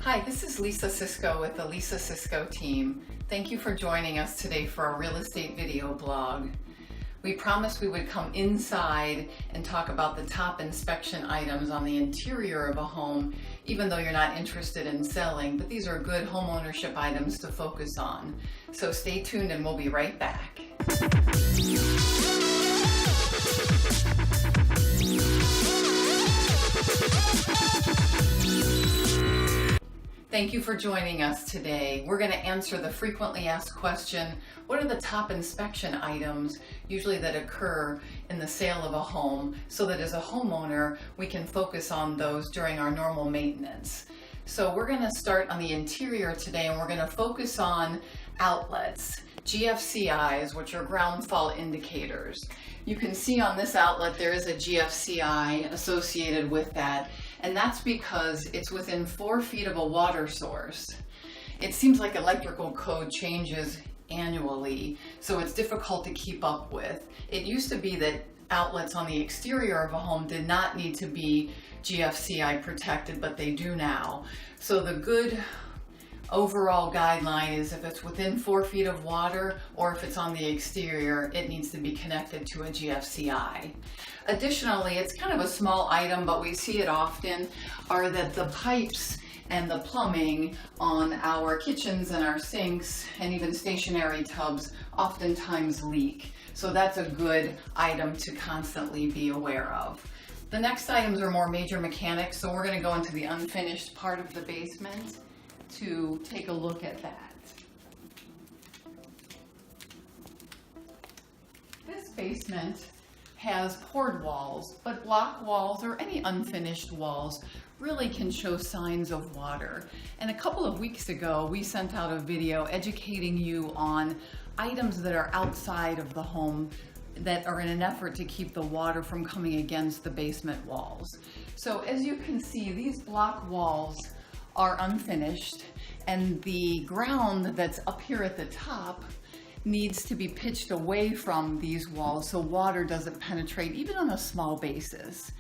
Hi, this is Lisa Sisko with the Lisa Sisko team. Thank you for joining us today for our real estate video blog. We promised we would come inside and talk about the top inspection items on the interior of a home, even though you're not interested in selling, but these are good home ownership items to focus on. So stay tuned and we'll be right back. Thank you for joining us today. We're going to answer the frequently asked question, what are the top inspection items usually that occur in the sale of a home, so that as a homeowner we can focus on those during our normal maintenance. So we're going to start on the interior today, and we're going to focus on outlets, GFCIs, which are ground fault indicators. You can see on this outlet there is a GFCI associated with that, and that's because it's within 4 feet of a water source. It seems like electrical code changes annually, so it's difficult to keep up with. It used to be that outlets on the exterior of a home did not need to be GFCI protected, but they do now. So the good overall guideline is if it's within 4 feet of water or if it's on the exterior, it needs to be connected to a GFCI. Additionally, it's kind of a small item, but we see it often, are that the pipes and the plumbing on our kitchens and our sinks and even stationary tubs oftentimes leak. So that's a good item to constantly be aware of. The next items are more major mechanics, so we're going to go into the unfinished part of the basement to take a look at that. This basement has poured walls, but block walls or any unfinished walls really can show signs of water. And a couple of weeks ago, we sent out a video educating you on items that are outside of the home that are in an effort to keep the water from coming against the basement walls. So as you can see, these block walls are unfinished, and the ground that's up here at the top needs to be pitched away from these walls so water doesn't penetrate even on a small basis.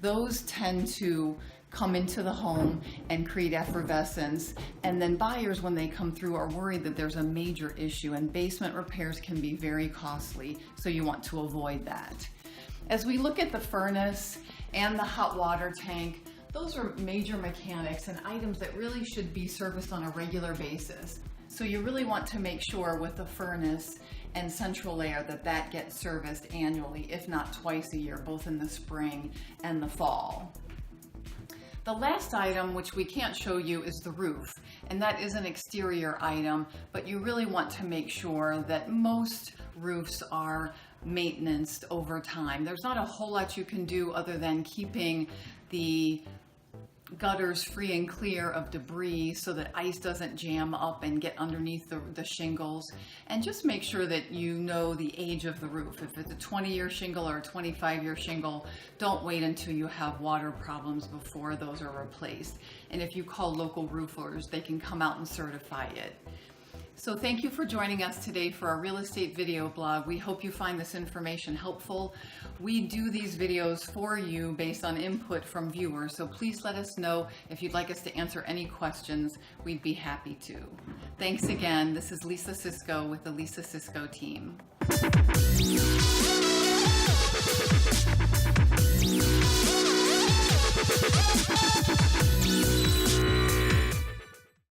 Those tend to come into the home and create effervescence, and then buyers, when they come through, are worried that there's a major issue, and basement repairs can be very costly, so you want to avoid that. As we look at the furnace and the hot water tank, those are major mechanics and items that really should be serviced on a regular basis. So you really want to make sure with the furnace and central air that gets serviced annually, if not twice a year, both in the spring and the fall. The last item, which we can't show you, is the roof, and that is an exterior item, but you really want to make sure that most roofs are maintained over time. There's not a whole lot you can do other than keeping the gutters free and clear of debris so that ice doesn't jam up and get underneath the shingles, and just make sure that you know the age of the roof. If it's a 20-year shingle or a 25-year shingle, don't wait until you have water problems before those are replaced. And if you call local roofers, they can come out and certify it. So thank you for joining us today for our real estate video blog. We hope you find this information helpful. We do these videos for you based on input from viewers, so please let us know if you'd like us to answer any questions. We'd be happy to. Thanks again. This is Lisa Sisko with the Lisa Sisko team.